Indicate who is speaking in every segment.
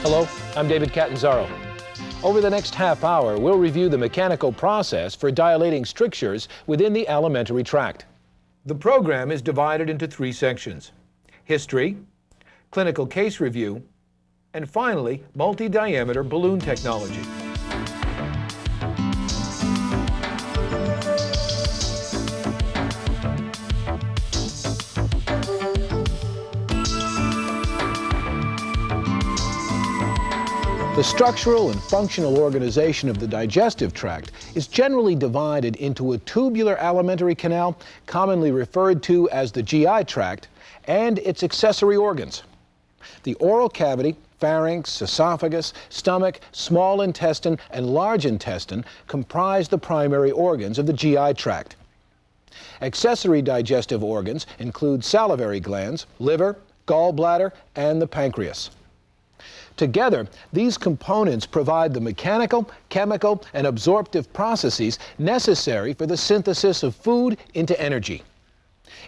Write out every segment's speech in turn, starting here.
Speaker 1: Hello, I'm David Catanzaro. Over the next half hour, we'll review the mechanical process for dilating strictures within the alimentary tract. The program is divided into 3 sections: history, clinical case review, and finally, multi-diameter balloon technology. The structural and functional organization of the digestive tract is generally divided into a tubular alimentary canal, commonly referred to as the GI tract, and its accessory organs. The oral cavity, pharynx, esophagus, stomach, small intestine, and large intestine comprise the primary organs of the GI tract. Accessory digestive organs include salivary glands, liver, gallbladder, and the pancreas. Together, these components provide the mechanical, chemical, and absorptive processes necessary for the synthesis of food into energy.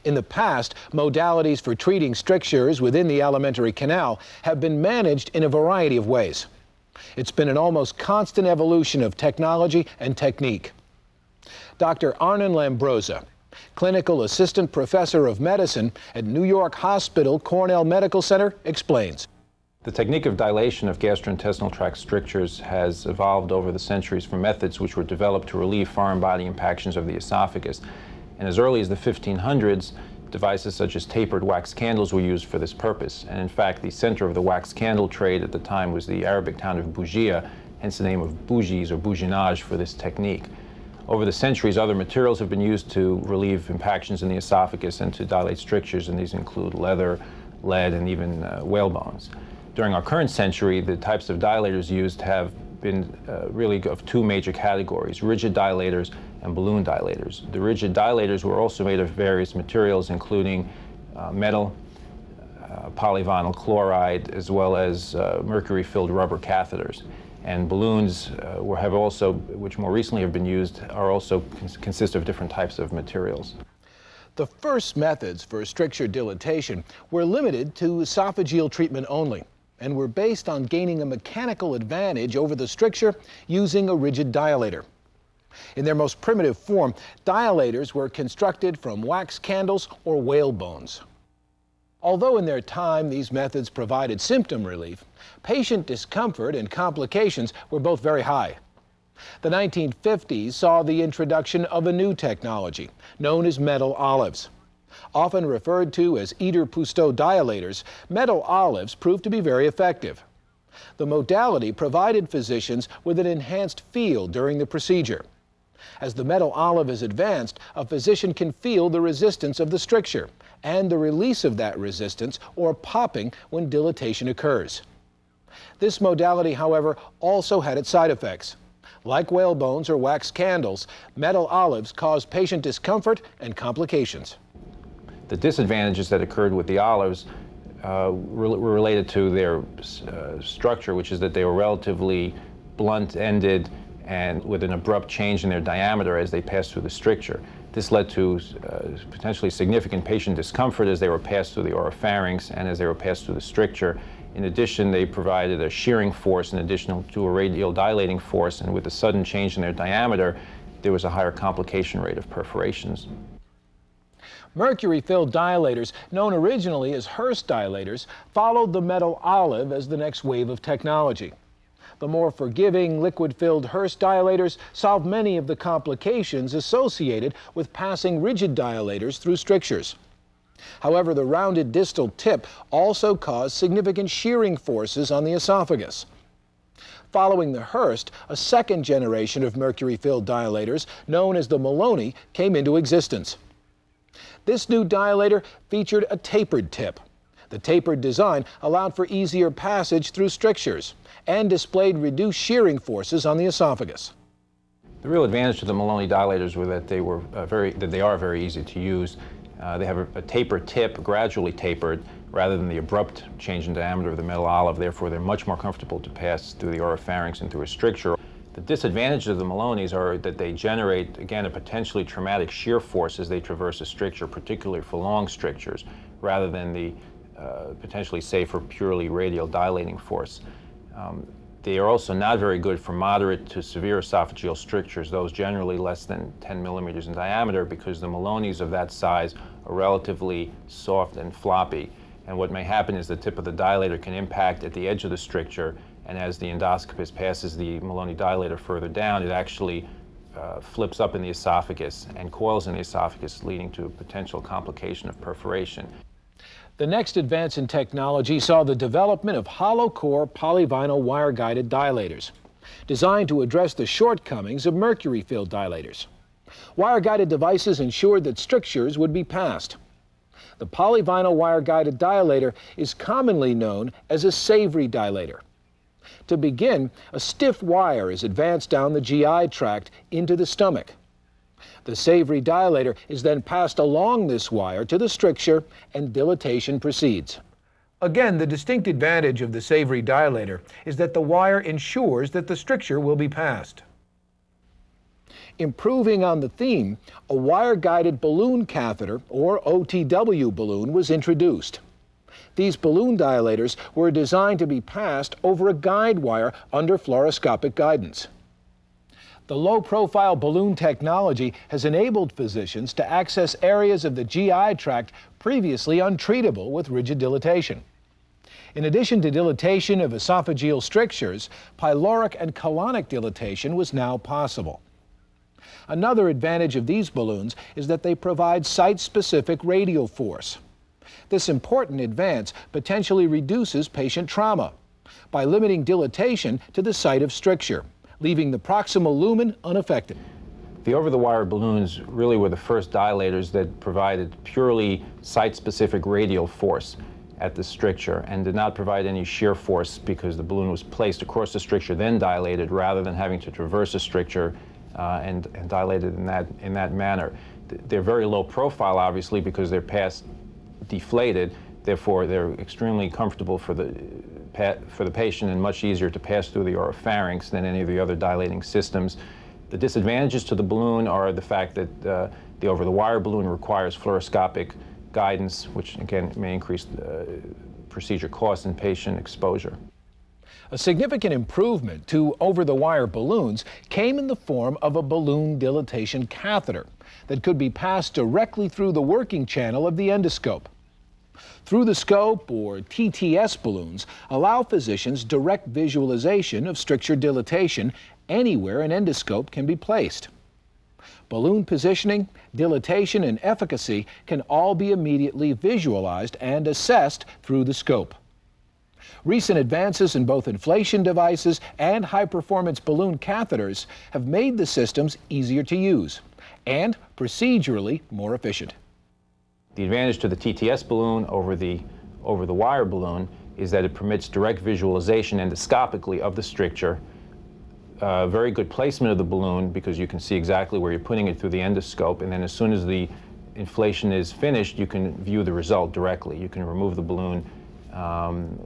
Speaker 1: In the past, modalities for treating strictures within the alimentary canal have been managed in a variety of ways. It's been an almost constant evolution of technology and technique. Dr. Arnon Lambroza, clinical assistant professor of medicine at New York Hospital Cornell Medical Center, explains.
Speaker 2: The technique of dilation of gastrointestinal tract strictures has evolved over the centuries from methods which were developed to relieve foreign body impactions of the esophagus. And as early as the 1500s, devices such as tapered wax candles were used for this purpose. And in fact, the center of the wax candle trade at the time was the Arabic town of Bougia, hence the name of bougies or bouginage for this technique. Over the centuries, other materials have been used to relieve impactions in the esophagus and to dilate strictures, and these include leather, lead, and even whale bones. During our current century, the types of dilators used have been really of 2 major categories: rigid dilators and balloon dilators. The rigid dilators were also made of various materials, including metal, polyvinyl chloride, as well as mercury-filled rubber catheters. And balloons have also, which more recently have been used, are also consist of different types of materials.
Speaker 1: The first methods for stricture dilatation were limited to esophageal treatment only, and were based on gaining a mechanical advantage over the stricture using a rigid dilator. In their most primitive form, dilators were constructed from wax candles or whale bones. Although in their time these methods provided symptom relief, patient discomfort and complications were both very high. The 1950s saw the introduction of a new technology known as metal olives. Often referred to as Eater-Pusteau dilators, metal olives proved to be very effective. The modality provided physicians with an enhanced feel during the procedure. As the metal olive is advanced, a physician can feel the resistance of the stricture and the release of that resistance, or popping, when dilatation occurs. This modality, however, also had its side effects. Like whale bones or wax candles, metal olives cause patient discomfort and complications.
Speaker 2: The disadvantages that occurred with the olives were related to their structure, which is that they were relatively blunt-ended and with an abrupt change in their diameter as they passed through the stricture. This led to potentially significant patient discomfort as they were passed through the oropharynx and as they were passed through the stricture. In addition, they provided a shearing force in addition to a radial dilating force, and with the sudden change in their diameter, there was a higher complication rate of perforations.
Speaker 1: Mercury-filled dilators, known originally as Hurst dilators, followed the metal olive as the next wave of technology. The more forgiving liquid-filled Hurst dilators solved many of the complications associated with passing rigid dilators through strictures. However, the rounded distal tip also caused significant shearing forces on the esophagus. Following the Hurst, a second generation of mercury-filled dilators, known as the Maloney, came into existence. This new dilator featured a tapered tip. The tapered design allowed for easier passage through strictures and displayed reduced shearing forces on the esophagus.
Speaker 2: The real advantage to the Maloney dilators were that they are very easy to use. They have a tapered tip, gradually tapered, rather than the abrupt change in diameter of the metal olive. Therefore, they're much more comfortable to pass through the oropharynx and through a stricture. The disadvantages of the Maloneys are that they generate, again, a potentially traumatic shear force as they traverse a stricture, particularly for long strictures, rather than the potentially safer, purely radial dilating force. They are also not very good for moderate to severe esophageal strictures, those generally less than 10 millimeters in diameter, because the Maloney's of that size are relatively soft and floppy. And what may happen is the tip of the dilator can impact at the edge of the stricture, and as the endoscopist passes the Maloney dilator further down, it actually flips up in the esophagus and coils in the esophagus, leading to a potential complication of perforation.
Speaker 1: The next advance in technology saw the development of hollow-core polyvinyl wire-guided dilators, designed to address the shortcomings of mercury-filled dilators. Wire-guided devices ensured that strictures would be passed. The polyvinyl wire-guided dilator is commonly known as a savory dilator. To begin, a stiff wire is advanced down the GI tract into the stomach. The savory dilator is then passed along this wire to the stricture, and dilatation proceeds. Again, the distinct advantage of the savory dilator is that the wire ensures that the stricture will be passed. Improving on the theme, a wire-guided balloon catheter, or OTW balloon, was introduced. These balloon dilators were designed to be passed over a guide wire under fluoroscopic guidance. The low-profile balloon technology has enabled physicians to access areas of the GI tract previously untreatable with rigid dilatation. In addition to dilatation of esophageal strictures, pyloric and colonic dilatation was now possible. Another advantage of these balloons is that they provide site-specific radial force. This important advance potentially reduces patient trauma by limiting dilatation to the site of stricture, leaving the proximal lumen unaffected.
Speaker 2: The over-the-wire balloons really were the first dilators that provided purely site-specific radial force at the stricture and did not provide any shear force because the balloon was placed across the stricture, then dilated, rather than having to traverse a stricture and dilated in that manner. They're very low profile, obviously, because they're passed deflated. Therefore, they're extremely comfortable for the patient and much easier to pass through the oropharynx than any of the other dilating systems. The disadvantages to the balloon are the fact that the over-the-wire balloon requires fluoroscopic guidance, which again may increase procedure costs and patient exposure.
Speaker 1: A significant improvement to over-the-wire balloons came in the form of a balloon dilatation catheter that could be passed directly through the working channel of the endoscope. Through the scope, or TTS balloons, allow physicians direct visualization of stricture dilatation anywhere an endoscope can be placed. Balloon positioning, dilatation, and efficacy can all be immediately visualized and assessed through the scope. Recent advances in both inflation devices and high-performance balloon catheters have made the systems easier to use and procedurally more efficient.
Speaker 2: The advantage to the TTS balloon over the wire balloon is that it permits direct visualization endoscopically of the stricture, very good placement of the balloon because you can see exactly where you're putting it through the endoscope, and then as soon as the inflation is finished, you can view the result directly. You can remove the balloon,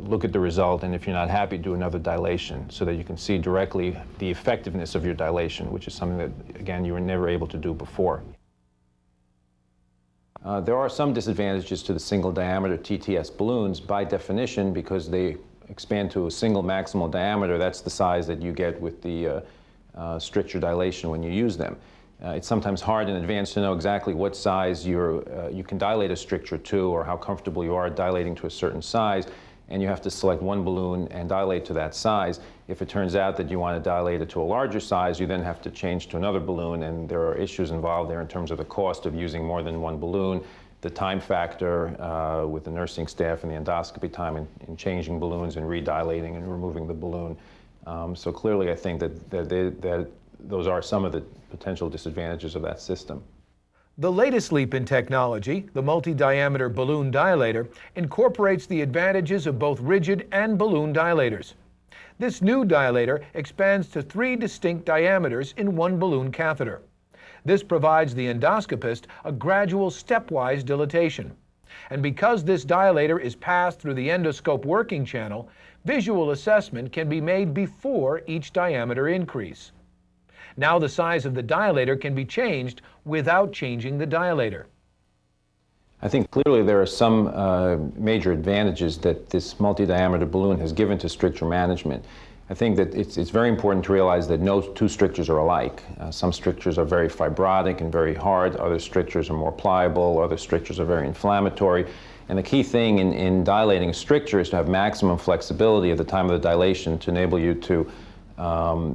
Speaker 2: look at the result, and if you're not happy, do another dilation so that you can see directly the effectiveness of your dilation, which is something that, again, you were never able to do before. There are some disadvantages to the single diameter TTS balloons by definition because they expand to a single maximal diameter. That's the size that you get with the stricture dilation when you use them. It's sometimes hard in advance to know exactly what size you can dilate a stricture to or how comfortable you are dilating to a certain size, and you have to select one balloon and dilate to that size. If it turns out that you want to dilate it to a larger size, you then have to change to another balloon, and there are issues involved there in terms of the cost of using more than one balloon, the time factor with the nursing staff and the endoscopy time in changing balloons and redilating and removing the balloon. So clearly I think that those are some of the potential disadvantages of that system.
Speaker 1: The latest leap in technology, the multi-diameter balloon dilator, incorporates the advantages of both rigid and balloon dilators. This new dilator expands to 3 distinct diameters in one balloon catheter. This provides the endoscopist a gradual stepwise dilatation. And because this dilator is passed through the endoscope working channel, visual assessment can be made before each diameter increase. Now the size of the dilator can be changed without changing the dilator.
Speaker 2: I think clearly there are some major advantages that this multi-diameter balloon has given to stricture management. I think that it's very important to realize that no two strictures are alike. Some strictures are very fibrotic and very hard, other strictures are more pliable, other strictures are very inflammatory. And the key thing in dilating a stricture is to have maximum flexibility at the time of the dilation to enable you to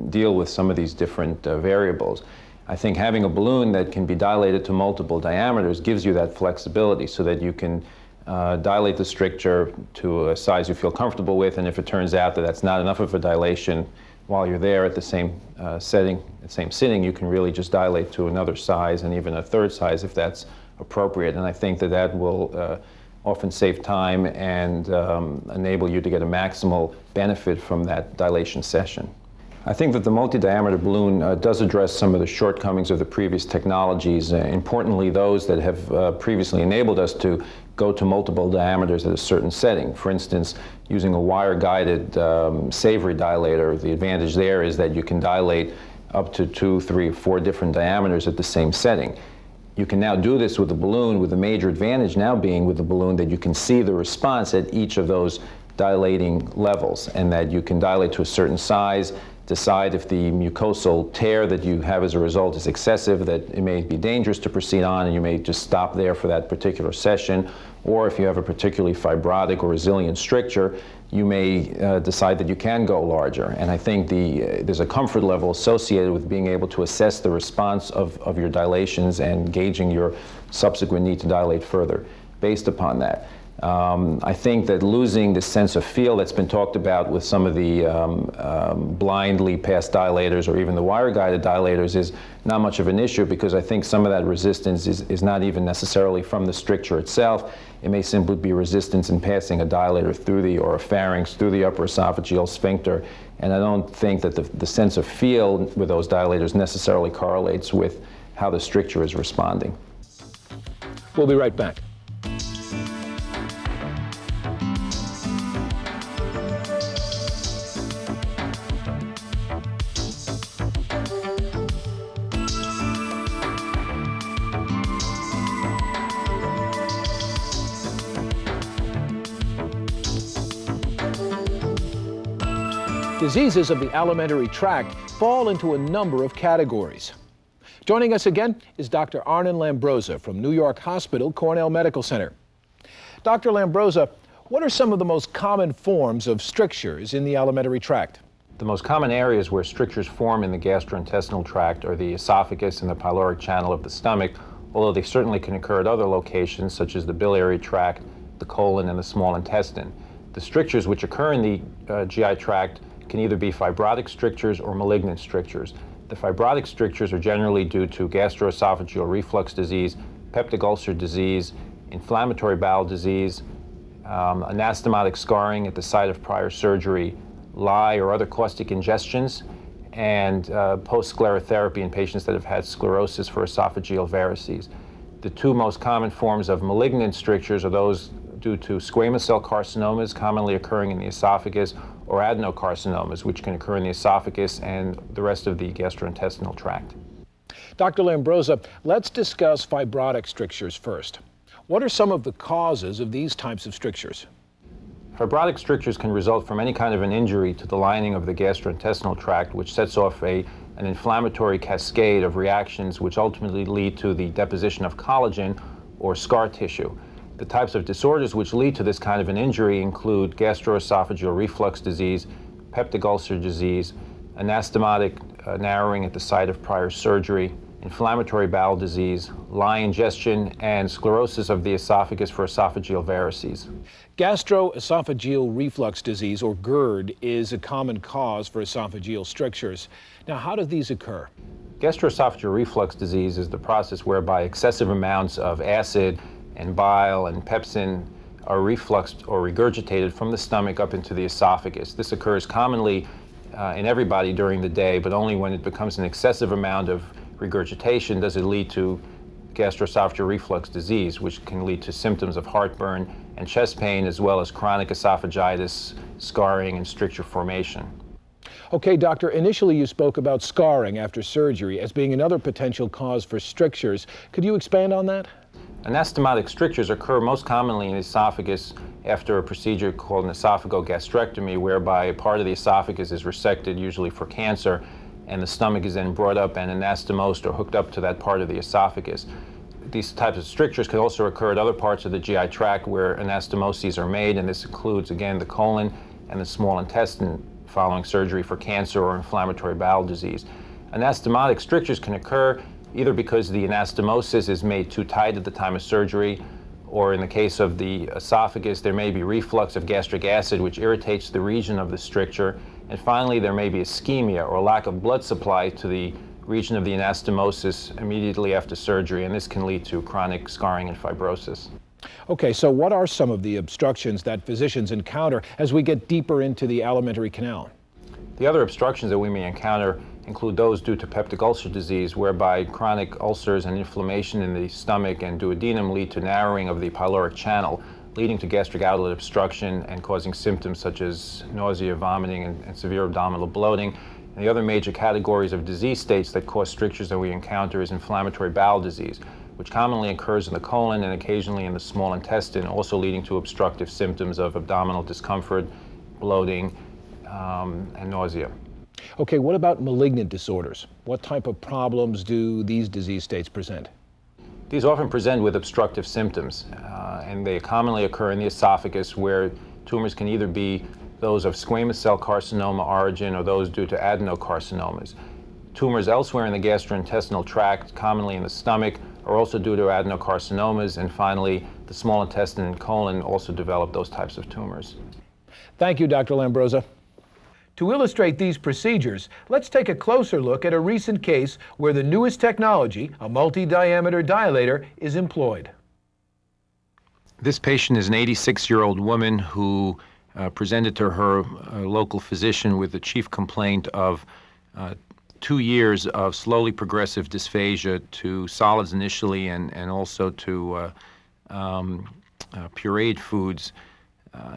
Speaker 2: deal with some of these different variables. I think having a balloon that can be dilated to multiple diameters gives you that flexibility so that you can dilate the stricture to a size you feel comfortable with, and if it turns out that that's not enough of a dilation while you're there at the same sitting, you can really just dilate to another size and even a third size if that's appropriate. And I think that that will often save time and enable you to get a maximal benefit from that dilation session. I think that the multi-diameter balloon does address some of the shortcomings of the previous technologies, importantly those that have previously enabled us to go to multiple diameters at a certain setting. For instance, using a wire-guided savory dilator, the advantage there is that you can dilate up to 2, 3, 4 different diameters at the same setting. You can now do this with a balloon, with the major advantage now being with the balloon that you can see the response at each of those dilating levels, and that you can dilate to a certain size, decide if the mucosal tear that you have as a result is excessive, that it may be dangerous to proceed on, and you may just stop there for that particular session. Or if you have a particularly fibrotic or resilient stricture, you may decide that you can go larger. And I think there's a comfort level associated with being able to assess the response of your dilations and gauging your subsequent need to dilate further based upon that. I think that losing the sense of feel that's been talked about with some of the blindly passed dilators or even the wire-guided dilators is not much of an issue, because I think some of that resistance is not even necessarily from the stricture itself. It may simply be resistance in passing a dilator through the oropharynx, through the upper esophageal sphincter, and I don't think that the sense of feel with those dilators necessarily correlates with how the stricture is responding.
Speaker 1: We'll be right back. Diseases of the alimentary tract fall into a number of categories. Joining us again is Dr. Arnon Lambroza from New York Hospital Cornell Medical Center. Dr. Lambroza, what are some of the most common forms of strictures in the alimentary tract?
Speaker 2: The most common areas where strictures form in the gastrointestinal tract are the esophagus and the pyloric channel of the stomach, although they certainly can occur at other locations such as the biliary tract, the colon, and the small intestine. The strictures which occur in the GI tract can either be fibrotic strictures or malignant strictures. The fibrotic strictures are generally due to gastroesophageal reflux disease, peptic ulcer disease, inflammatory bowel disease, anastomotic scarring at the site of prior surgery, lye or other caustic ingestions, and post-sclerotherapy in patients that have had sclerosis for esophageal varices. The two most common forms of malignant strictures are those due to squamous cell carcinomas commonly occurring in the esophagus, or adenocarcinomas, which can occur in the esophagus and the rest of the gastrointestinal tract.
Speaker 1: Dr. Lambroza, let's discuss fibrotic strictures first. What are some of the causes of these types of strictures?
Speaker 2: Fibrotic strictures can result from any kind of an injury to the lining of the gastrointestinal tract, which sets off an inflammatory cascade of reactions which ultimately lead to the deposition of collagen or scar tissue. The types of disorders which lead to this kind of an injury include gastroesophageal reflux disease, peptic ulcer disease, anastomotic narrowing at the site of prior surgery, inflammatory bowel disease, lye ingestion, and sclerosis of the esophagus for esophageal varices.
Speaker 1: Gastroesophageal reflux disease, or GERD, is a common cause for esophageal strictures. Now, how do these occur?
Speaker 2: Gastroesophageal reflux disease is the process whereby excessive amounts of acid and bile and pepsin are refluxed or regurgitated from the stomach up into the esophagus. This occurs commonly in everybody during the day, but only when it becomes an excessive amount of regurgitation does it lead to gastroesophageal reflux disease, which can lead to symptoms of heartburn and chest pain, as well as chronic esophagitis, scarring, and stricture formation.
Speaker 1: Okay, doctor, initially you spoke about scarring after surgery as being another potential cause for strictures. Could you expand on that?
Speaker 2: Anastomotic strictures occur most commonly in the esophagus after a procedure called an esophagogastrectomy, whereby a part of the esophagus is resected, usually for cancer, and the stomach is then brought up and anastomosed or hooked up to that part of the esophagus. These types of strictures can also occur at other parts of the GI tract where anastomoses are made, and this includes, again, the colon and the small intestine following surgery for cancer or inflammatory bowel disease. Anastomotic strictures can occur either because the anastomosis is made too tight at the time of surgery, or in the case of the esophagus, there may be reflux of gastric acid which irritates the region of the stricture, and finally there may be ischemia or lack of blood supply to the region of the anastomosis immediately after surgery, and this can lead to chronic scarring and fibrosis.
Speaker 1: Okay, so what are some of the obstructions that physicians encounter as we get deeper into the alimentary canal?
Speaker 2: The other obstructions that we may encounter include those due to peptic ulcer disease, whereby chronic ulcers and inflammation in the stomach and duodenum lead to narrowing of the pyloric channel, leading to gastric outlet obstruction and causing symptoms such as nausea, vomiting, and severe abdominal bloating. And the other major categories of disease states that cause strictures that we encounter is inflammatory bowel disease, which commonly occurs in the colon and occasionally in the small intestine, also leading to obstructive symptoms of abdominal discomfort, bloating, and nausea.
Speaker 1: Okay, what about malignant disorders? What type of problems do these disease states present?
Speaker 2: These often present with obstructive symptoms, and they commonly occur in the esophagus, where tumors can either be those of squamous cell carcinoma origin or those due to adenocarcinomas. Tumors elsewhere in the gastrointestinal tract, commonly in the stomach, are also due to adenocarcinomas, and finally, the small intestine and colon also develop those types of tumors.
Speaker 1: Thank you, Dr. Lambrosa. To illustrate these procedures, let's take a closer look at a recent case where the newest technology, a multi-diameter dilator, is employed.
Speaker 2: This patient is an 86-year-old woman who presented to her local physician with the chief complaint of 2 years of slowly progressive dysphagia to solids initially and also to pureed foods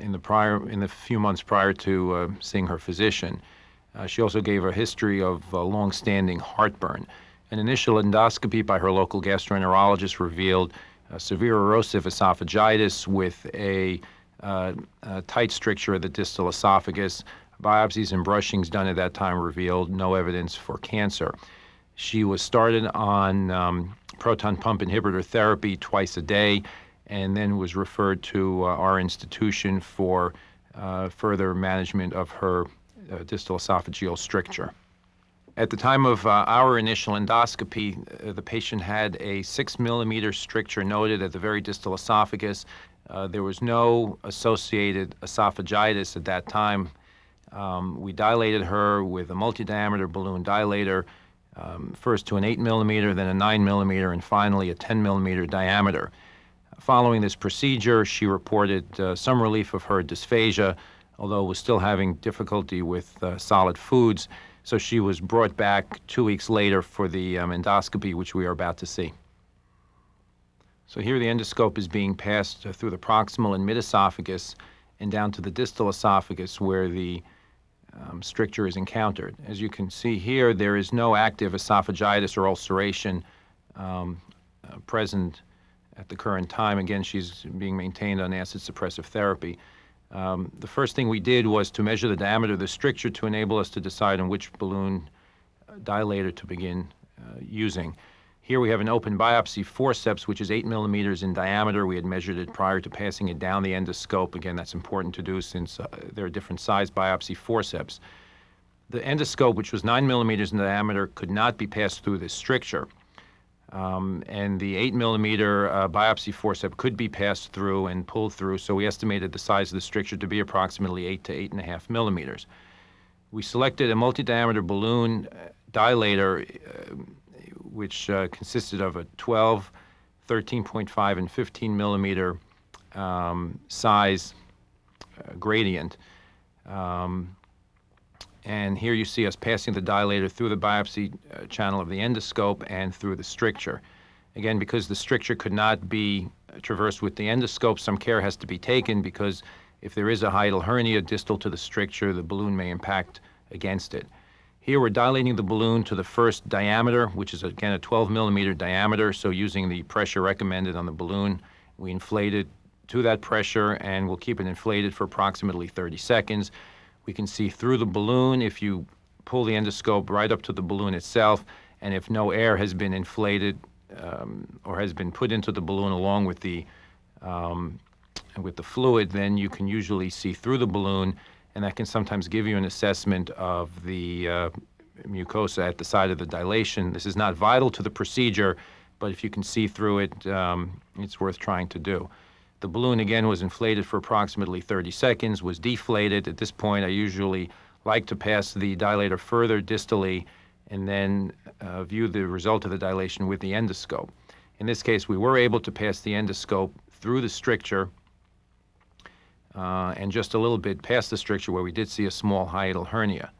Speaker 2: in the few months prior to seeing her physician. She also gave a history of long-standing heartburn. An initial endoscopy by her local gastroenterologist revealed severe erosive esophagitis with a tight stricture of the distal esophagus. Biopsies and brushings done at that time revealed no evidence for cancer. She was started on proton pump inhibitor therapy twice a day, and then was referred to our institution for further management of her distal esophageal stricture. At the time of our initial endoscopy, the patient had a 6-millimeter stricture noted at the very distal esophagus. There was no associated esophagitis at that time. We dilated her with a multi-diameter balloon dilator, first to an 8-millimeter, then a 9-millimeter, and finally a 10-millimeter diameter. Following this procedure, she reported some relief of her dysphagia, although was still having difficulty with solid foods. So she was brought back 2 weeks later for the endoscopy, which we are about to see. So here the endoscope is being passed through the proximal and mid-esophagus and down to the distal esophagus where the stricture is encountered. As you can see here, there is no active esophagitis or ulceration present at the current time. Again, she's being maintained on acid suppressive therapy. The first thing we did was to measure the diameter of the stricture to enable us to decide on which balloon dilator to begin using. Here we have an open biopsy forceps, which is 8 millimeters in diameter. We had measured it prior to passing it down the endoscope. Again, that's important to do since there are different size biopsy forceps. The endoscope, which was 9 millimeters in diameter, could not be passed through this stricture. And the 8-millimeter biopsy forceps could be passed through and pulled through, so we estimated the size of the stricture to be approximately 8 to 8.5 millimeters. We selected a multi-diameter balloon dilator, which consisted of a 12, 13.5, and 15-millimeter size gradient. And here you see us passing the dilator through the biopsy channel of the endoscope and through the stricture. Again, because the stricture could not be traversed with the endoscope, some care has to be taken because if there is a hiatal hernia distal to the stricture, the balloon may impact against it. Here we're dilating the balloon to the first diameter, which is again a 12 millimeter diameter. So using the pressure recommended on the balloon, we inflate it to that pressure and we'll keep it inflated for approximately 30 seconds. We can see through the balloon if you pull the endoscope right up to the balloon itself, and if no air has been inflated or has been put into the balloon along with the fluid, then you can usually see through the balloon, and that can sometimes give you an assessment of the mucosa at the side of the dilation. This is not vital to the procedure, but if you can see through it, it's worth trying to do. The balloon again was inflated for approximately 30 seconds, was deflated. At this point, I usually like to pass the dilator further distally and then view the result of the dilation with the endoscope. In this case, we were able to pass the endoscope through the stricture and just a little bit past the stricture where we did see a small hiatal hernia.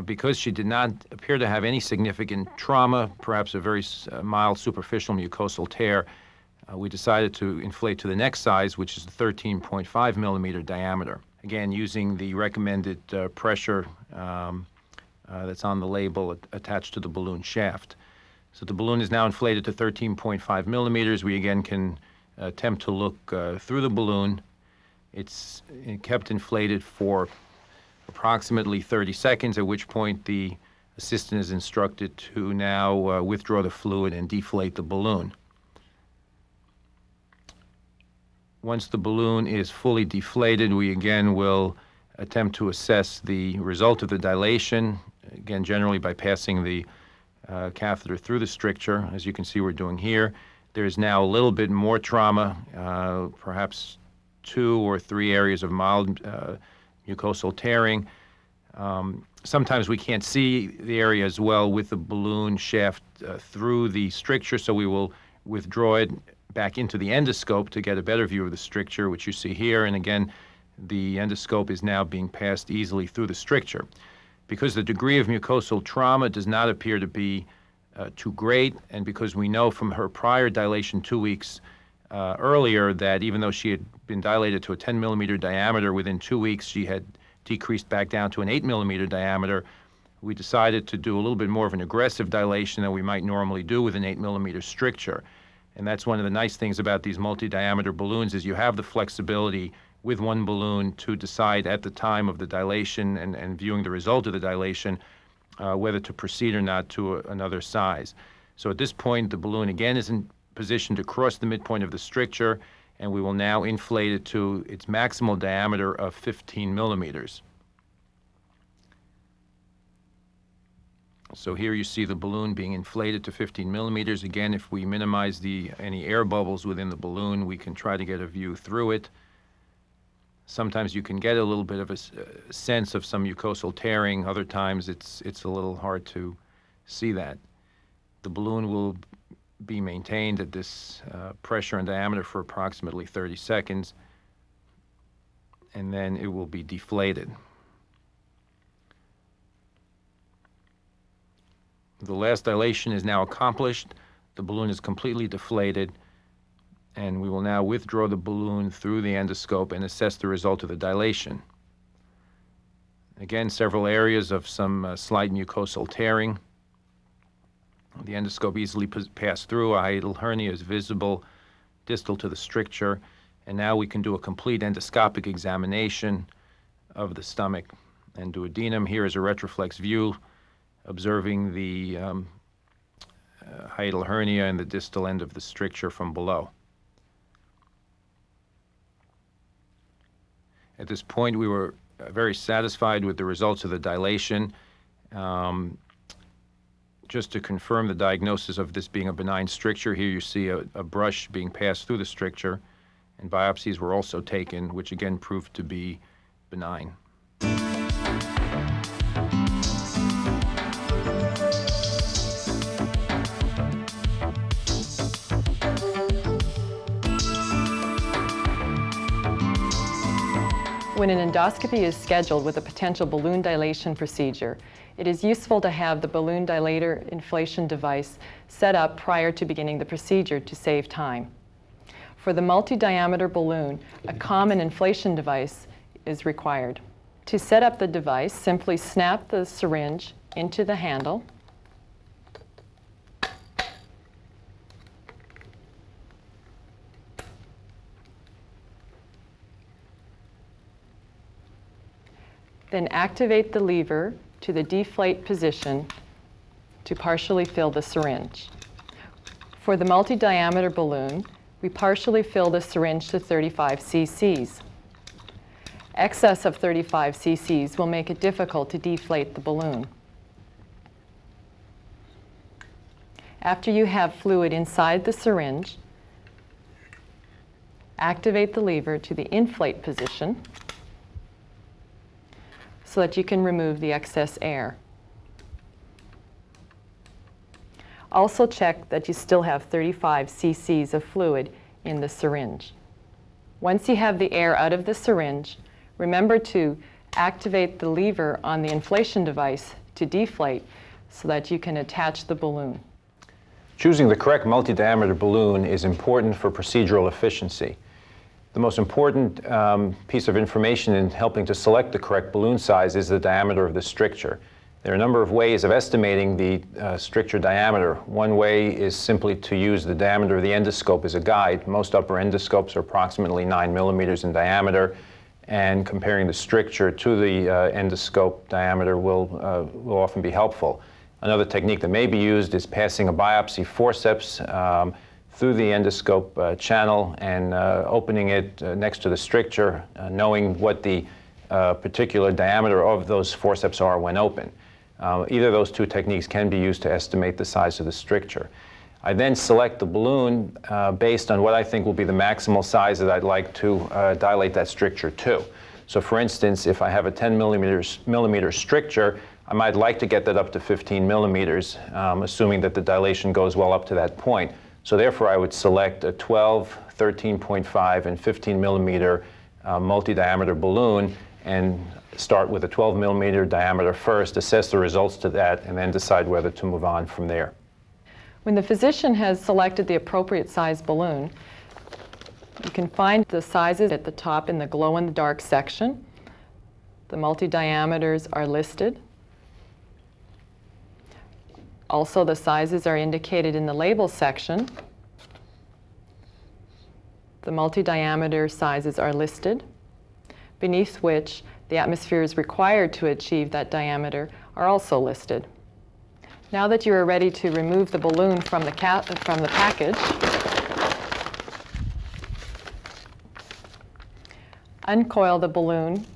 Speaker 2: Because she did not appear to have any significant trauma, perhaps a very mild superficial mucosal tear, we decided to inflate to the next size, which is 13.5 millimeter diameter. Again, using the recommended pressure that's on the label attached to the balloon shaft. So the balloon is now inflated to 13.5 millimeters. We again can attempt to look through the balloon. It's kept inflated for approximately 30 seconds, at which point the assistant is instructed to now withdraw the fluid and deflate the balloon. Once the balloon is fully deflated, we again will attempt to assess the result of the dilation, again generally by passing the catheter through the stricture, as you can see we're doing here. There's now a little bit more trauma, perhaps 2 or 3 areas of mild mucosal tearing. Sometimes we can't see the area as well with the balloon shaft through the stricture, so we will withdraw it back into the endoscope to get a better view of the stricture, which you see here. And again, the endoscope is now being passed easily through the stricture. Because the degree of mucosal trauma does not appear to be too great, and because we know from her prior dilation 2 weeks earlier that even though she had been dilated to a 10 millimeter diameter, within 2 weeks she had decreased back down to an 8 millimeter diameter, we decided to do a little bit more of an aggressive dilation than we might normally do with an 8 millimeter stricture. And that's one of the nice things about these multi-diameter balloons is you have the flexibility with one balloon to decide at the time of the dilation and viewing the result of the dilation whether to proceed or not to another size. So at this point, the balloon again is in position to cross the midpoint of the stricture, and we will now inflate it to its maximal diameter of 15 millimeters. So here you see the balloon being inflated to 15 millimeters. Again, if we minimize any air bubbles within the balloon, we can try to get a view through it. Sometimes you can get a little bit of a sense of some mucosal tearing. Other times it's a little hard to see that. The balloon will be maintained at this pressure and diameter for approximately 30 seconds, and then it will be deflated. The last dilation is now accomplished. The balloon is completely deflated, and we will now withdraw the balloon through the endoscope and assess the result of the dilation. Again, several areas of some slight mucosal tearing. The endoscope easily passed through. A hiatal hernia is visible distal to the stricture, and now we can do a complete endoscopic examination of the stomach and duodenum. Here is a retroflex view observing the hiatal hernia and the distal end of the stricture from below. At this point, we were very satisfied with the results of the dilation. Just to confirm the diagnosis of this being a benign stricture, here you see a brush being passed through the stricture, and biopsies were also taken, which again proved to be benign.
Speaker 3: When an endoscopy is scheduled with a potential balloon dilation procedure, it is useful to have the balloon dilator inflation device set up prior to beginning the procedure to save time. For the multi-diameter balloon, a common inflation device is required. To set up the device, simply snap the syringe into the handle. Then activate the lever to the deflate position to partially fill the syringe. For the multi-diameter balloon, we partially fill the syringe to 35 cc's. Excess of 35 cc's will make it difficult to deflate the balloon. After you have fluid inside the syringe, activate the lever to the inflate position so that you can remove the excess air. Also check that you still have 35 cc's of fluid in the syringe. Once you have the air out of the syringe, remember to activate the lever on the inflation device to deflate so that you can attach the balloon.
Speaker 2: Choosing the correct multi-diameter balloon is important for procedural efficiency. The most important piece of information in helping to select the correct balloon size is the diameter of the stricture. There are a number of ways of estimating the stricture diameter. One way is simply to use the diameter of the endoscope as a guide. Most upper endoscopes are approximately 9 millimeters in diameter, and comparing the stricture to the endoscope diameter will often be helpful. Another technique that may be used is passing a biopsy forceps through the endoscope channel and opening it next to the stricture, knowing what the particular diameter of those forceps are when open. Either of those two techniques can be used to estimate the size of the stricture. I then select the balloon based on what I think will be the maximal size that I'd like to dilate that stricture to. So for instance, if I have a 10 millimeter stricture, I might like to get that up to 15 millimeters, assuming that the dilation goes well up to that point. So therefore, I would select a 12, 13.5, and 15 millimeter multi-diameter balloon and start with a 12 millimeter diameter first, assess the results to that, and then decide whether to move on from there.
Speaker 3: When the physician has selected the appropriate size balloon, you can find the sizes at the top in the glow-in-the-dark section. The multi-diameters are listed. Also, the sizes are indicated in the label section. The multi-diameter sizes are listed, beneath which the atmosphere is required to achieve that diameter are also listed. Now that you are ready to remove the balloon from the package, uncoil the balloon,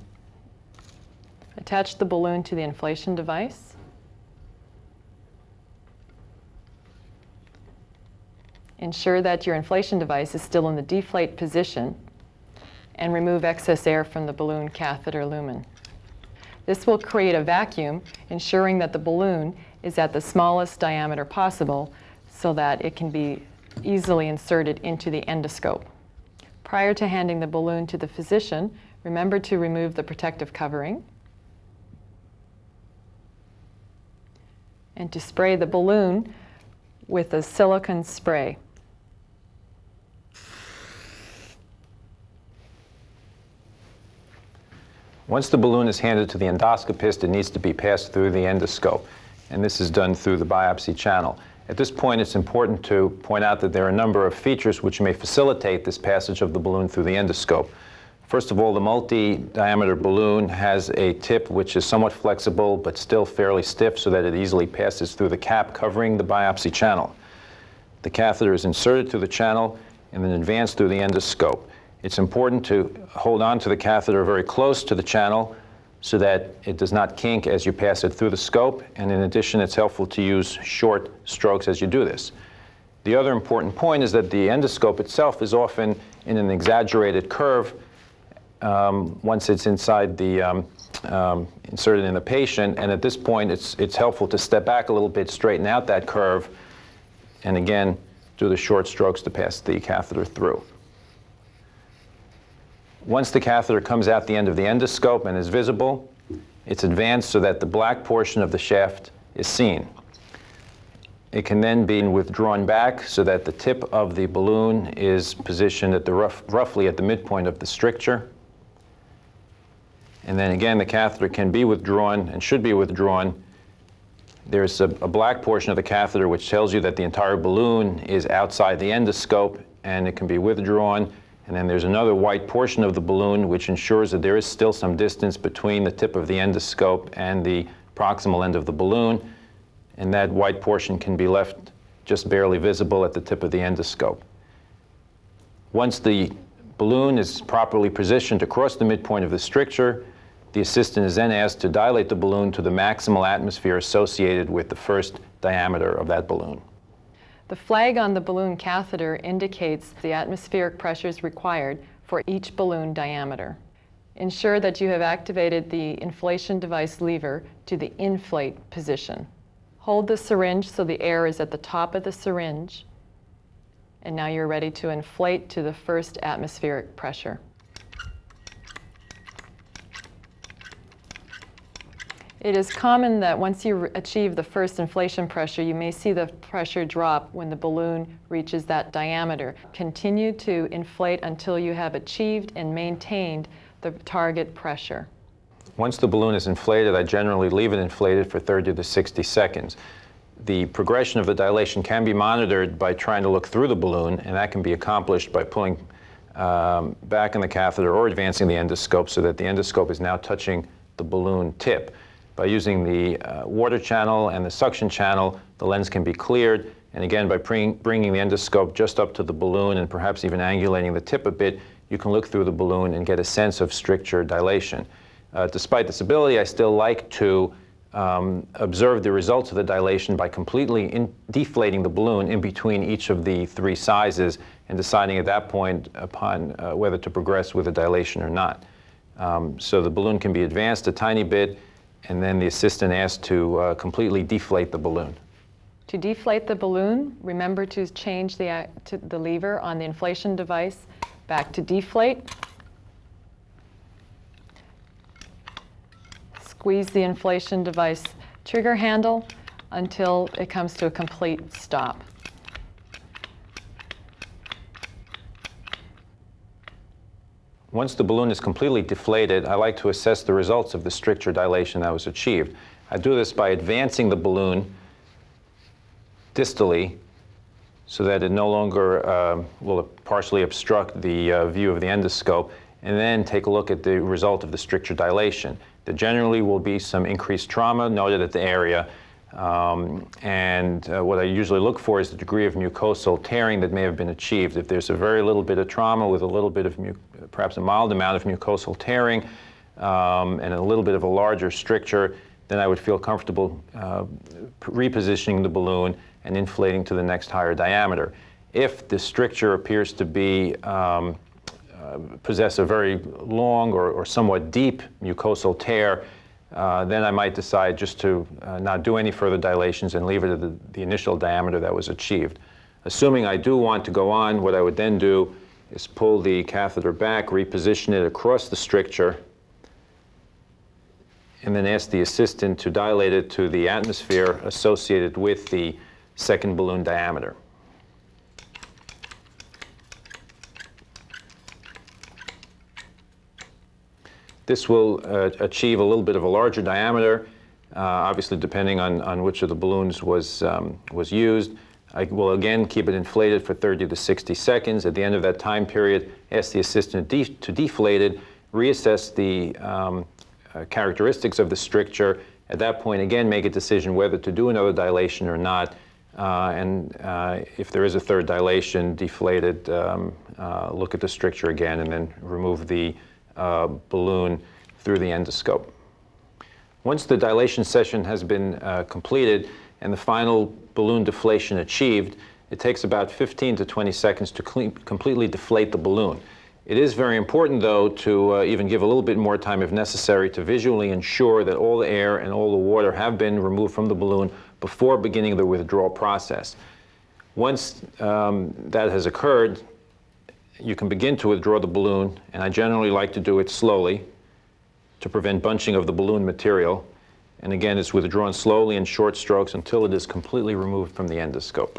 Speaker 3: attach the balloon to the inflation device, ensure that your inflation device is still in the deflate position, and remove excess air from the balloon catheter lumen. This will create a vacuum, ensuring that the balloon is at the smallest diameter possible so that it can be easily inserted into the endoscope. Prior to handing the balloon to the physician, remember to remove the protective covering and to spray the balloon with a silicone spray.
Speaker 2: Once the balloon is handed to the endoscopist, it needs to be passed through the endoscope, and this is done through the biopsy channel. At this point, it's important to point out that there are a number of features which may facilitate this passage of the balloon through the endoscope. First of all, the multi-diameter balloon has a tip which is somewhat flexible but still fairly stiff so that it easily passes through the cap covering the biopsy channel. The catheter is inserted through the channel and then advanced through the endoscope. It's important to hold on to the catheter very close to the channel so that it does not kink as you pass it through the scope, and in addition, it's helpful to use short strokes as you do this. The other important point is that the endoscope itself is often in an exaggerated curve once it's inside the inserted in the patient, and at this point it's helpful to step back a little bit, straighten out that curve, and again do the short strokes to pass the catheter through. Once the catheter comes out the end of the endoscope and is visible, it's advanced so that the black portion of the shaft is seen. It can then be withdrawn back so that the tip of the balloon is positioned at roughly at the midpoint of the stricture. And then again, the catheter can be withdrawn and should be withdrawn. There's a black portion of the catheter which tells you that the entire balloon is outside the endoscope and it can be withdrawn. And then there's another white portion of the balloon which ensures that there is still some distance between the tip of the endoscope and the proximal end of the balloon. And that white portion can be left just barely visible at the tip of the endoscope. Once the balloon is properly positioned across the midpoint of the stricture, the assistant is then asked to dilate the balloon to the maximal atmosphere associated with the first diameter of that balloon.
Speaker 3: The flag on the balloon catheter indicates the atmospheric pressures required for each balloon diameter. Ensure that you have activated the inflation device lever to the inflate position. Hold the syringe so the air is at the top of the syringe, and now you're ready to inflate to the first atmospheric pressure. It is common that once you achieve the first inflation pressure, you may see the pressure drop when the balloon reaches that diameter. Continue to inflate until you have achieved and maintained the target pressure.
Speaker 2: Once the balloon is inflated, I generally leave it inflated for 30 to 60 seconds. The progression of the dilation can be monitored by trying to look through the balloon, and that can be accomplished by pulling back in the catheter or advancing the endoscope so that the endoscope is now touching the balloon tip. By using the water channel and the suction channel, the lens can be cleared. And again, by bringing the endoscope just up to the balloon and perhaps even angulating the tip a bit, you can look through the balloon and get a sense of stricture dilation. Despite this ability, I still like to observe the results of the dilation by completely deflating the balloon in between each of the three sizes and deciding at that point upon whether to progress with the dilation or not. So the balloon can be advanced a tiny bit, and then the assistant asked to completely deflate the balloon.
Speaker 3: To deflate the balloon, remember to change the lever on the inflation device back to deflate. Squeeze the inflation device trigger handle until it comes to a complete stop.
Speaker 2: Once the balloon is completely deflated, I like to assess the results of the stricture dilation that was achieved. I do this by advancing the balloon distally so that it no longer will partially obstruct the view of the endoscope, and then take a look at the result of the stricture dilation. There generally will be some increased trauma noted at the area, and what I usually look for is the degree of mucosal tearing that may have been achieved. If there's a very little bit of trauma with a little bit of, perhaps a mild amount of mucosal tearing, and a little bit of a larger stricture, then I would feel comfortable repositioning the balloon and inflating to the next higher diameter. If the stricture appears to be possess a very long or somewhat deep mucosal tear, then I might decide just to not do any further dilations and leave it at the initial diameter that was achieved. Assuming I do want to go on, what I would then do is pull the catheter back, reposition it across the stricture, and then ask the assistant to dilate it to the atmosphere associated with the second balloon diameter. This will achieve a little bit of a larger diameter, obviously depending on which of the balloons was used. I will again keep it inflated for 30 to 60 seconds. At the end of that time period, ask the assistant to deflate it, reassess the characteristics of the stricture. At that point, again, make a decision whether to do another dilation or not. And if there is a third dilation, deflate it, look at the stricture again, and then remove the balloon through the endoscope. Once the dilation session has been completed and the final balloon deflation achieved, it takes about 15 to 20 seconds to completely deflate the balloon. It is very important, though, to even give a little bit more time if necessary to visually ensure that all the air and all the water have been removed from the balloon before beginning the withdrawal process. Once that has occurred, you can begin to withdraw the balloon, and I generally like to do it slowly to prevent bunching of the balloon material. And again, it's withdrawn slowly in short strokes until it is completely removed from the endoscope.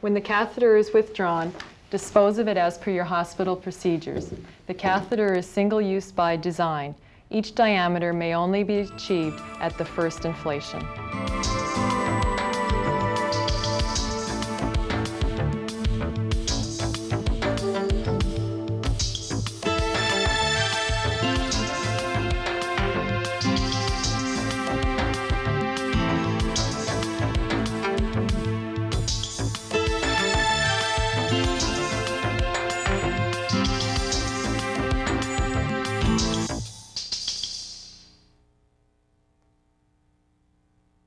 Speaker 3: When the catheter is withdrawn, Dispose of it as per your hospital procedures. The catheter is single-use by design. Each diameter may only be achieved at the first inflation.